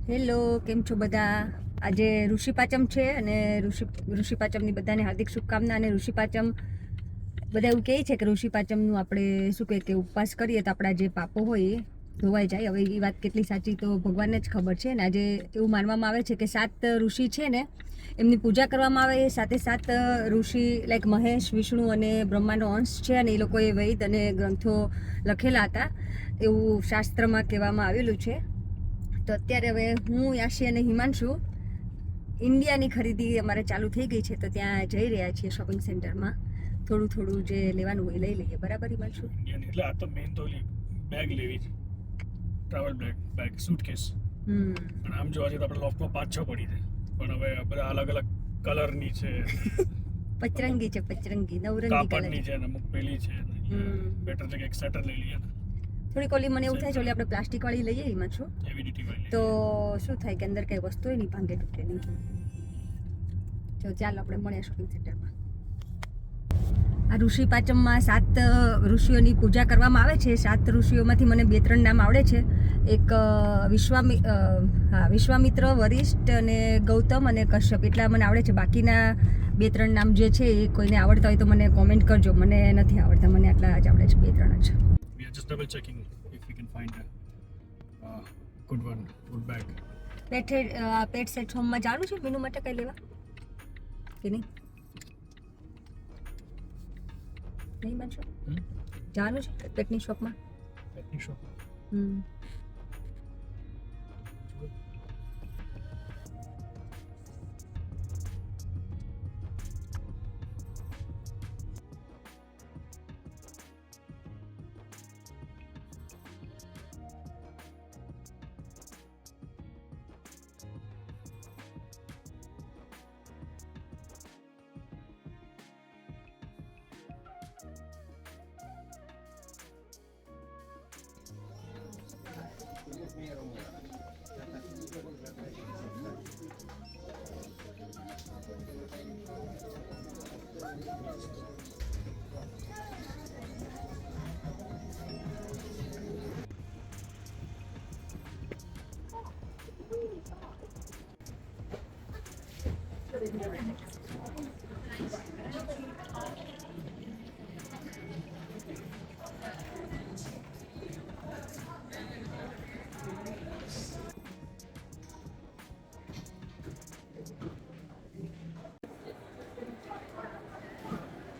Hello, કેમ છો બધા? આજે ઋષિ પાંચમ છે અને ઋષિ પાંચમની બધાને હાર્દિક શુભકામના. અને ઋષિ પાંચમ બધા એવું કહે છે કે ઋષિ પાંચમનું આપણે શું કહે કે ઉપવાસ કરીએ તો આપણા જે પાપો હોય એ ધોવાઈ જાય. હવે એ વાત કેટલી સાચી તો ભગવાનને જ ખબર છે. ને આજે એવું માનવામાં આવે છે કે 7 ઋષિ છે ને એમની પૂજા કરવામાં આવે. સાથે 7 ઋષિ લાઈક મહેશ, વિષ્ણુ અને બ્રહ્માનો અંશ છે અને એ લોકોએ વૈદ અને ગ્રંથો લખેલા હતા એવું શાસ્ત્રમાં કહેવામાં આવેલું છે. તો અત્યારે હવે હું, યાશી અને હિમાંશુ ઇન્ડિયાની ખરીદી અમારે ચાલુ થઈ ગઈ છે તો ત્યાં જઈ રહ્યા છીએ શોપિંગ સેન્ટરમાં. થોડું જે લેવાનું હોય લઈ લઈએ. બરાબર હિમાંશુ? એટલે આ તો મેઇન તો બેગ લેવી છે, ટ્રાવેલ બેગ સૂટકેસ. પણ આમ જોવા જઈએ તો આપણે લોફ્ટમાં 5-6 પડી છે, પણ હવે બધા અલગ અલગ કલરની છે. પચરંગી છે, પચરંગી નવરંગી કાપડની છે ને અમુક પેલી છે. બેટર છે કે એક સેટર લઈ લઈએ ને. થોડીક ઓલી મને એવું થાય છે ઓલી આપણે પ્લાસ્ટિક વાળી લઈએ હિમાંશુ તો શું થાય કે અંદર કઈ વસ્તુ નહીં ભાંગે તૂટે નહીં. તો ચાલો આપણે મળીએ શોપિંગ સેન્ટરમાં. આ ઋષિ પાંચમમાં 7 ઋષિઓની પૂજા કરવામાં આવે છે. 7 ઋષિઓમાંથી મને 2-3 નામ આવડે છે. એક વિશ્વામિત્ર, વરિષ્ઠ અને ગૌતમ અને કશ્યપ એટલા મને આવડે છે. બાકીના 2-3 નામ જે છે એ કોઈને આવડતા હોય તો મને કોમેન્ટ કરજો. મને નથી આવડતા, મને આટલા જ આવડે છે, 2-3 જ. We are just double checking if we can find a good one, good bag. Pat set હોમમાં જવાનું છે મેનુ માટે કઈ લેવા કે નહીં? નહીં માનશો? જવાનું છે પેટની શોપમાં? પેટની શોપ.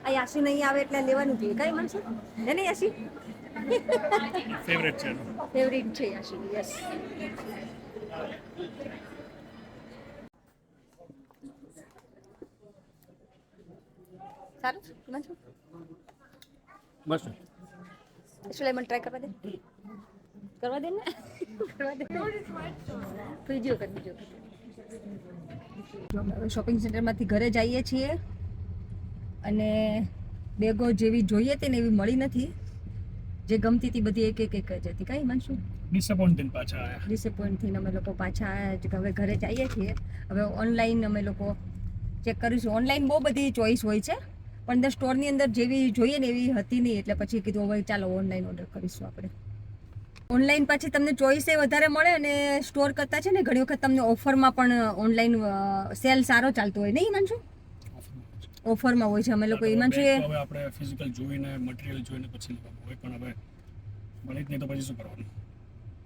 આ યાસી નહીં આવે એટલે લેવાનું જોઈએ. કઈ માનશો હે ને યાસી? ફેવરેટ છે. ફેવરિટ છે યાસી. યસ. સારું માનશો? મસ્ત. શું લેમન ટ્રાય કરવા દે? કરવા દે ને? કરવા દે. બીજો કર. શોપિંગ સેન્ટરમાંથી ઘરે જઈએ છીએ અને બેગો જેવી જોઈએ હતી ને એવી મળી નથી. જે ગમતી હતી બધી એક જ હતી. કઈ માનશું? ડિસઅપોઇન્ટેડ પાછા આયા. ડિસઅપોઇન્ટ થઈને અમે લોકો પાછા આવ્યા જ. હવે ઘરે જઈએ છીએ. હવે ઓનલાઈન અમે લોકો ચેક કરીશું. ઓનલાઈન બહુ બધી ચોઈસ હોય છે પણ અંદર સ્ટોરની અંદર જેવી જોઈએ ને એવી હતી નહીં, એટલે પછી કીધું હવે ચાલો ઓનલાઈન ઓર્ડર કરીશું આપણે. ઓનલાઈન પાછી તમને ચોઈસ એ વધારે મળે અને સ્ટોર કરતાં છે ને ઘણી વખત તમને ઓફરમાં પણ ઓનલાઈન સેલ સારો ચાલતો હોય નહીં માનશું? ઓફરમાં હોય છે. અમે લોકો એમાં છીએ હવે આપણે ફિઝિકલ જોઈને મટીરીયલ જોઈને પછી લેવાનું હોય, પણ હવે મળી જ નહીં તો પછી શું કરવાનું?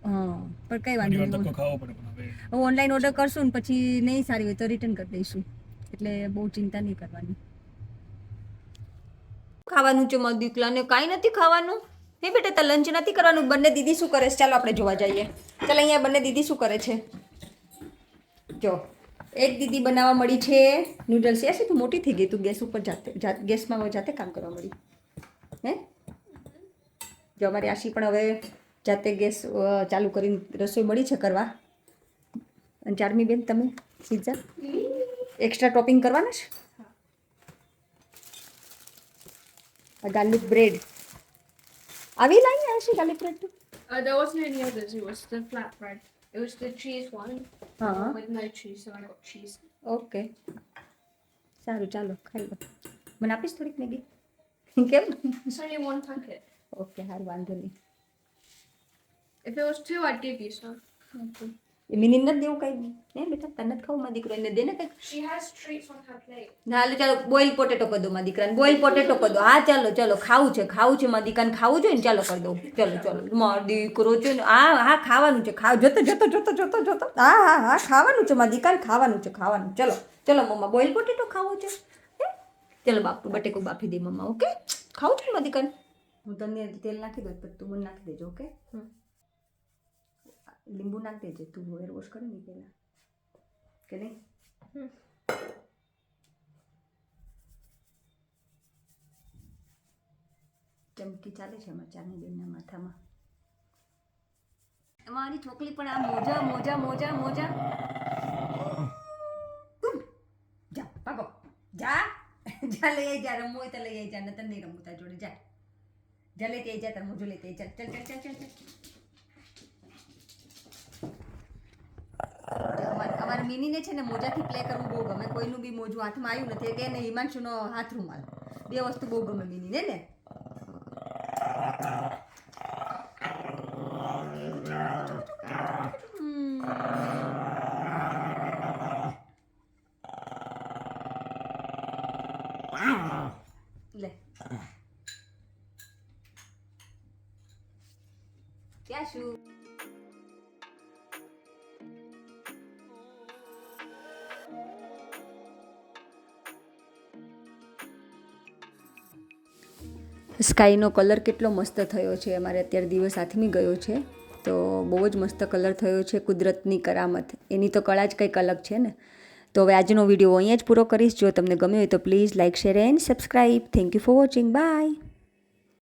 હા, પણ કઈ વાંધો નહીં. ધક્કો ખાવો પડે. પણ હવે ઓનલાઈન ઓર્ડર કરશું ને પછી નહીં સારી હોય તો રિટર્ન કરી દઈશું, એટલે બહુ ચિંતા નહીં કરવાની. ખાવાનું છે મારા દીકલાને? કાંઈ નથી ખાવાનું. હે બેટા તો લંચ નથી કરવાનું? બંને દીદી શું કરે છે ચાલો આપણે જોવા જઈએ. ચાલ અહીંયા બંને દીદી શું કરે છે જો. એક દીદી બનાવવા મળી છે નૂડલ્સ. યાસી તું મોટી થઈ ગઈ, તું ગેસ ઉપર ગેસમાં જાતે કામ કરવા મળી હે? જો અમારી આશી પણ હવે જાતે ગેસ ચાલુ કરીને રસોઈ મળી છે કરવા. અને ચારમી બેન તમે પિઝા એક્સ્ટ્રા ટોપિંગ કરવાના છે? ગાર્લિક બ્રેડ આવી લાવી આશી ગાર્લિક બ્રેડ તો? There wasn't any others. It was the flatbread. It was the cheese one with no cheese, so I got cheese. Okay સારું ચાલો ખાઈ લો. મને આપીશ થોડીક મેગી? કેમ? It's only one packet. Okay સારું વાંધો નહીં. If it was two, I'd give you some. Okay. A mini નથી દેવું કઈ ને બેટા તને નથી ખાવું મારા દીકરો એને દે ને કંઈક She has treats on her plate. ના ચાલો બોઇલ પોટેટો કરી દો મારા દીકરાને બોઇલ પોટેટો કરી દો હા ચાલો ચાલો ખાવું છે મારા દીકરાને ખાવું જોઈએ ને ચાલો કરી દઉં ચાલો મારો દીકરો છે ને હા ખાવાનું છે જોતો હા ખાવાનું છે મારા દીકરાને ખાવાનું છે ચલો મમ્મા બોઇલ પોટેટો ખાવો છે ચલો બાપુ બટેકું બાફી દે મમ્મા ઓકે ખાવું છે ને મારા દીકરાને હું તને તેલ નાખી દઉં પછી તું મને નાખી દેજો ઓકે લીંબુ નાખી દેજે તું હેર વોશ કરી ને પહેલાં કે નહીં ચમકી ચાલે છે અમારા ચારની બેનના માથામાં અમારી છોકરી પણ આ મોજા જા પાકો જા લઈ આવી જા રમવું હોય તો લઈ આવી જા નતર નહીં રમવું તાર જોડે જા લેતી આવી જા તાર મોજો લેતી આવી ચાલ અમારા મિનીને છે ને મોજાથી પ્લે કરવું બહુ ગમે કોઈનું બી મોજું હાથમાં આવ્યું નથી કે ને હિમાંશુનો હાથ રૂમાલ બે વસ્તુ બહુ ગમે મિનીને ને લે ક્યાં શું સ્કાયનો કલર કેટલો મસ્ત થયો છે અમારે અત્યારે દિવસ આથમી ગયો છે તો બહુ જ મસ્ત કલર થયો છે કુદરતની કરામત એની તો કળા જ કંઈક અલગ છે ને તો હવે આજનો વિડીયો અહીંયા જ પૂરો કરીશ જો તમને ગમ્યો હોય તો please like share and subscribe thank you for watching bye